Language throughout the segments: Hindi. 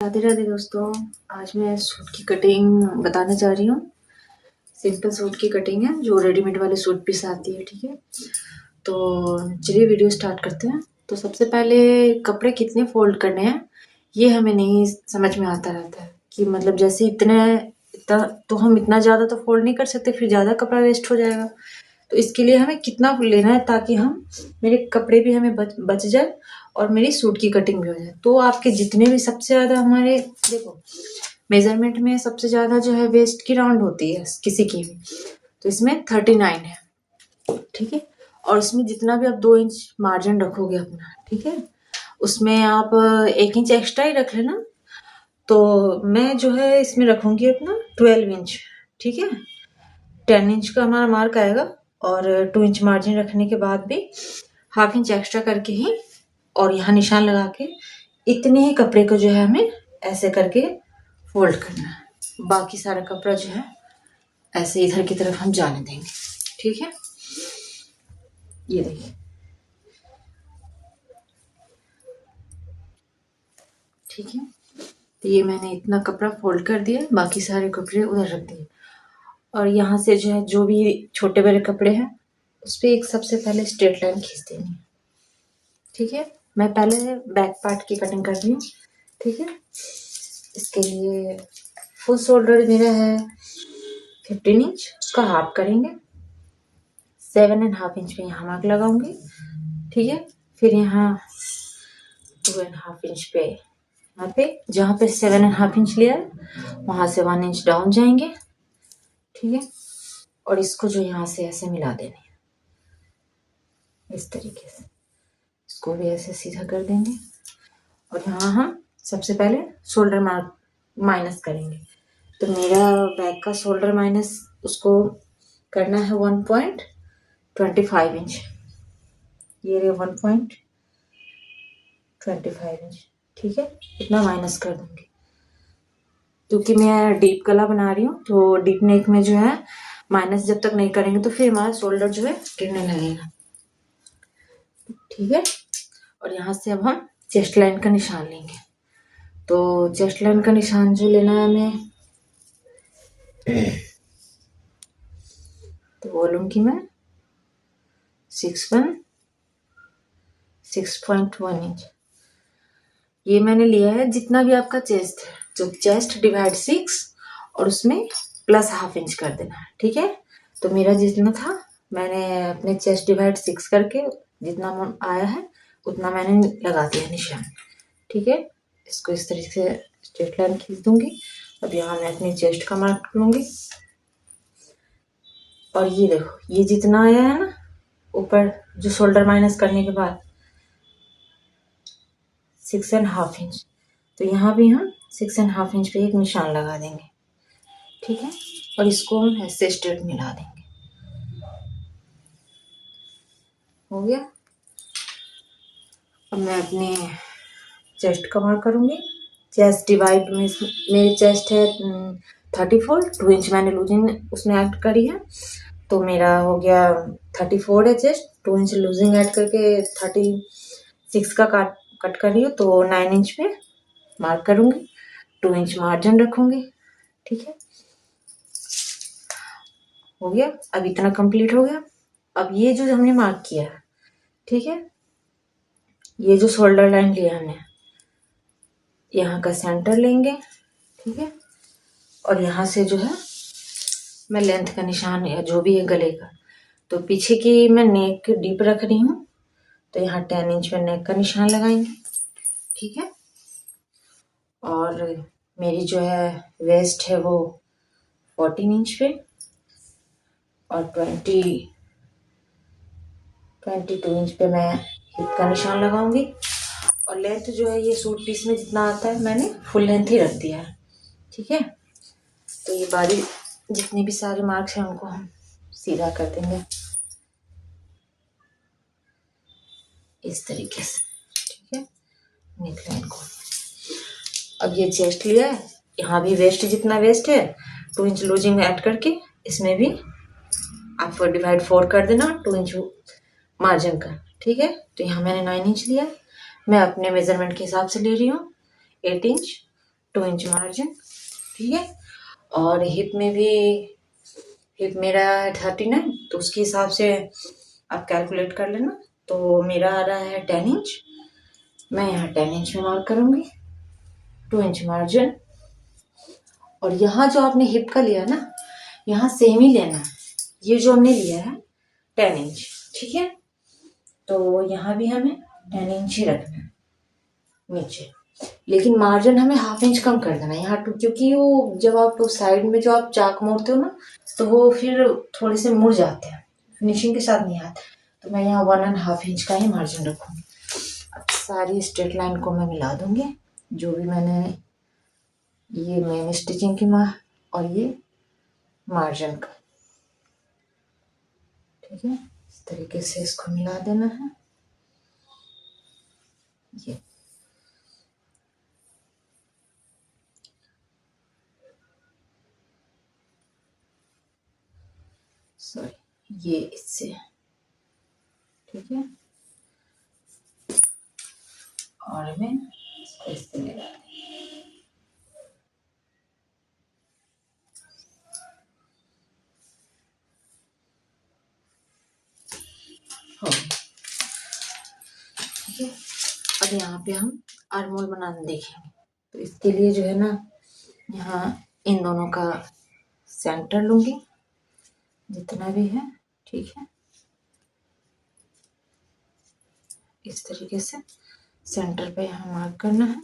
राधे राधे दोस्तों। आज मैं सूट की कटिंग बताने जा रही हूँ। सिंपल सूट की कटिंग है जो रेडीमेड वाले सूट पीस आती है। ठीक है, तो चलिए वीडियो स्टार्ट करते हैं। तो सबसे पहले कपड़े कितने फोल्ड करने हैं ये हमें नहीं समझ में आता रहता है कि मतलब जैसे इतना तो हम इतना ज़्यादा तो फोल्ड नहीं कर सकते, फिर ज़्यादा कपड़ा वेस्ट हो जाएगा। तो इसके लिए हमें कितना लेना है ताकि हम मेरे कपड़े भी हमें बच जाए और मेरी सूट की कटिंग भी हो जाए। तो आपके जितने भी सबसे ज़्यादा हमारे देखो मेजरमेंट में सबसे ज़्यादा जो है वेस्ट की राउंड होती है किसी की भी, तो इसमें 39 है। ठीक है, और इसमें जितना भी आप 2 इंच मार्जिन रखोगे अपना, ठीक है, उसमें आप 1 इंच एक्स्ट्रा ही रख लेना। तो मैं जो है इसमें रखूंगी अपना 12 इंच। ठीक है, 10 इंच का हमारा मार्क आएगा और 2 इंच मार्जिन रखने के बाद भी ½ इंच एक्स्ट्रा करके ही और यहाँ निशान लगा के इतने ही कपड़े को जो है हमें ऐसे करके फोल्ड करना है। बाकी सारा कपड़ा जो है ऐसे इधर की तरफ हम जाने देंगे। ठीक है, ये देखिए, ठीक है, तो ये मैंने इतना कपड़ा फोल्ड कर दिया, बाकी सारे कपड़े उधर रख दिए। और यहाँ से जो है जो भी छोटे बड़े कपड़े हैं उस पर एक सबसे पहले स्ट्रेट लाइन खींच देनी है। ठीक है, मैं पहले बैक पार्ट की कटिंग कर रही हूँ। ठीक है, इसके लिए फुल शोल्डर मेरा है 15 इंच, उसका हाफ करेंगे। 7.5 इंच पे यहाँ मार्क लगाऊंगी। ठीक है, फिर यहाँ 2.5 इंच पे यहाँ पे जहाँ पे 7.5 इंच लिया है वहां से 1 इंच डाउन जाएंगे। ठीक है, और इसको जो यहाँ से ऐसे मिला देने इस तरीके से, इसको भी ऐसे सीधा कर देंगे। और यहाँ हम सबसे पहले शोल्डर मार्क माइनस करेंगे। तो मेरा बैक का शोल्डर माइनस उसको करना है 1.25 इंच। ये रहे 1.25 इंच। ठीक है, इतना माइनस कर दूंगी क्योंकि मैं डीप गला बना रही हूँ। तो डीप नेक में जो है माइनस जब तक नहीं करेंगे तो फिर हमारा शोल्डर जो है गिरने लगेगा। ठीक है, और यहाँ से अब हम चेस्ट लाइन का निशान लेंगे। तो चेस्ट लाइन का निशान जो लेना है हमें, तो बोलूंगी मैं 6.1 इंच। ये मैंने लिया है जितना भी आपका चेस्ट है, जो चेस्ट डिवाइड 6 और उसमें प्लस ½ इंच कर देना है। ठीक है, तो मेरा जितना था मैंने अपने चेस्ट डिवाइड 6 करके जितना आया है उतना मैंने लगा दिया निशान। ठीक है, इसको इस तरीके से स्ट्रेट लाइन खींच दूंगी। अब यहाँ मैं अपनी चेस्ट का मार्क लूंगी और ये देखो ये जितना आया है ना ऊपर जो शोल्डर माइनस करने के बाद 6.5 इंच, तो यहाँ भी हम 6.5 इंच पे एक निशान लगा देंगे। ठीक है, और इसको हम ऐसे स्ट्रेट मिला देंगे। हो गया। अब मैं अपने चेस्ट का मार्क करूंगी। चेस्ट डिवाइड में मेरी चेस्ट है 34, 2 इंच मैंने लूजिंग उसमें ऐड करी है, तो मेरा हो गया 34 है चेस्ट। 2 इंच लूजिंग ऐड करके 36 का कट कर रही हूँ, तो 9 इंच पे मार्क करूंगी। 2 इंच मार्जिन रखूंगी। ठीक है, हो गया। अब इतना कंप्लीट हो गया। अब ये जो हमने मार्क किया है, ठीक है, ये जो शोल्डर लाइन लिया हमने, यहाँ का सेंटर लेंगे। ठीक है, और यहाँ से जो है मैं लेंथ का निशान या जो भी है गले का, तो पीछे की मैं नेक डीप रख रही हूँ, तो यहाँ 10 इंच में नेक का निशान लगाएंगे। ठीक है, और मेरी जो है वेस्ट है वो 14 इंच पे और 22 इंच पे मैं हिप का निशान लगाऊंगी। और लेंथ जो है ये सूट पीस में जितना आता है मैंने फुल लेंथ ही रख दिया है। ठीक है, तो ये बारी जितनी भी सारे मार्क्स हैं उनको हम सीधा कर देंगे इस तरीके से। ठीक है, नेक लाइन को। अब ये चेस्ट लिया है, यहाँ भी वेस्ट जितना वेस्ट है 2 इंच लूजिंग ऐड करके इसमें भी आप डिवाइड 4 कर देना 2 इंच मार्जिन का। ठीक है, तो यहाँ मैंने 9 इंच लिया। मैं अपने मेजरमेंट के हिसाब से ले रही हूँ 8 इंच 2 इंच मार्जिन, ठीक है। और हिप में भी, हिप मेरा 39, तो उसके हिसाब से आप कैलकुलेट कर लेना। तो मेरा आ रहा है 10 इंच, मैं यहाँ 10 इंच में मार्क करूंगी, 2 इंच मार्जिन। और यहाँ जो आपने हिप का लिया ना, यहाँ सेम ही लेना है, ये जो हमने लिया है 10 इंच, ठीक है। तो यहाँ भी हमें 10 इंच ही रखना है नीचे, लेकिन मार्जिन हमें ½ इंच कम कर देना है यहाँ टू, क्योंकि वो जब आप साइड में जो आप चाक मोड़ते हो ना, तो वो फिर थोड़े से मुड़ जाते हैं, फिनिशिंग के साथ नहीं आते। तो मैं यहाँ 1½ इंच का ही मार्जिन रखूंगी। अब सारी स्ट्रेट लाइन को मैं मिला दूंगी, जो भी मैंने, ये मेन स्टिचिंग की और ये मार्जिन का, ठीक है। इस तरीके से इसको मिला देना है। ये सॉरी, ये इससे, ठीक है। और मैं इससे मिला, हो गया, ठीक है। अब यहाँ पे हम आर्मोल बनाना देखेंगे। तो इसके लिए जो है ना, यहाँ इन दोनों का सेंटर लूंगी, जितना भी है, ठीक है। इस तरीके से सेंटर पे यहाँ मार्क करना है,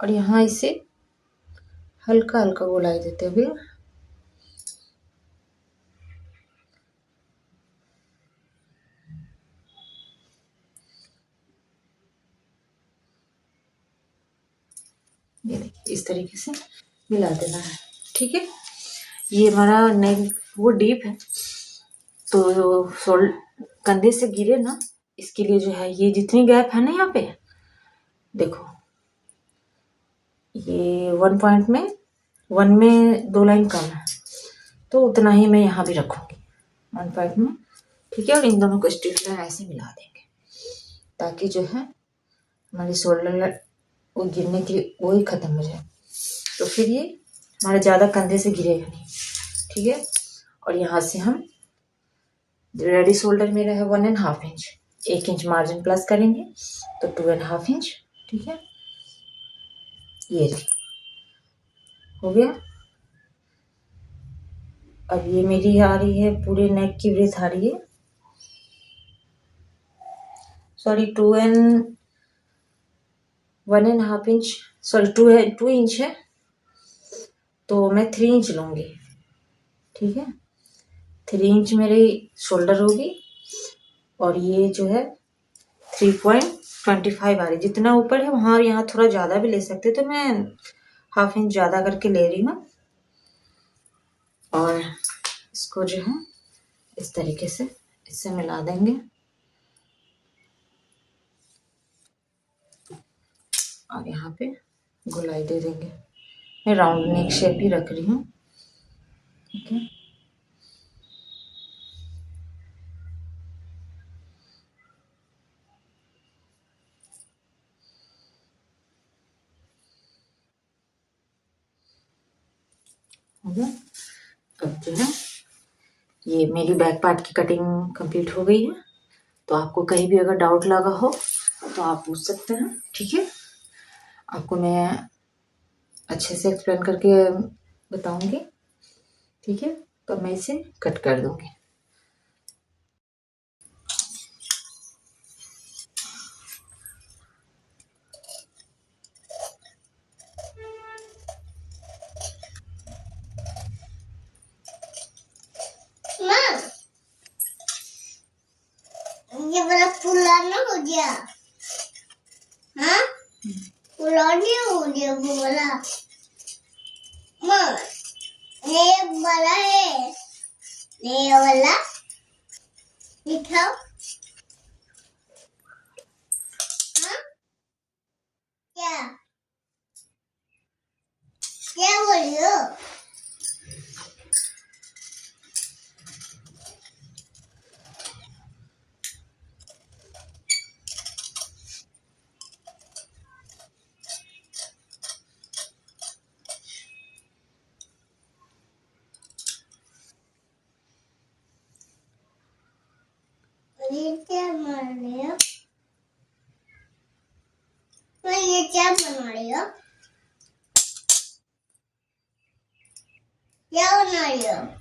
और यहाँ इसे हल्का हल्का गोलाई देते हुए ये देखिए इस तरीके से मिला देना है, ठीक है। ये हमारा नेक वो डीप है, तो कंधे से गिरे ना, इसके लिए जो है, ये जितनी गैप है ना यहाँ पे, देखो ये 1 पॉइंट में, 1 में 2 लाइन कम है, तो उतना ही मैं यहाँ भी रखूंगी 1 पॉइंट में, ठीक है। और इन दोनों को स्ट्रेट लाइन ऐसे मिला देंगे, ताकि जो है हमारी शोल्डर वो गिरने की वो ही खत्म हो जाए, तो फिर ये हमारे ज़्यादा कंधे से गिरेगा नहीं, ठीक है। और यहाँ से हम रेडी शोल्डर मेरा है 1½ इंच, 1 इंच मार्जिन प्लस करेंगे, तो 2½ इंच, ठीक है। ये हो गया। अब ये मेरी आ रही है, पूरे नेक की ब्रेथ आ रही है, सॉरी 1½ इंच, सॉरी 2 इंच है, तो मैं 3 इंच लूंगी, ठीक है। 3 इंच मेरी शोल्डर होगी, और ये जो है 3.25 आ रही, जितना ऊपर है वहाँ, यहाँ थोड़ा ज़्यादा भी ले सकते, तो मैं ½ इंच ज़्यादा करके ले रही हूँ। और इसको जो है इस तरीके से इससे मिला देंगे, और यहाँ पे गोलाई दे देंगे। मैं राउंड नेक शेप ही रख रही हूँ, ठीक है। हो गया। अब जो है ये मेरी बैक पार्ट की कटिंग कंप्लीट हो गई है। तो आपको कहीं भी अगर डाउट लगा हो तो आप पूछ सकते हैं, ठीक है। आपको मैं अच्छे से एक्सप्लेन करके बताऊंगी, ठीक है। तो मैं इसे कट कर दूंगी। ये वाला पुराना हो गया, हाँ पुरानी हो गया वो वाला। माँ ये वाला है, ये वाला दिखाओ, हाँ क्या क्या बोलियो। ये क्या बना रही हो? मैं ये क्या बना रही हो? क्या बना रही हो?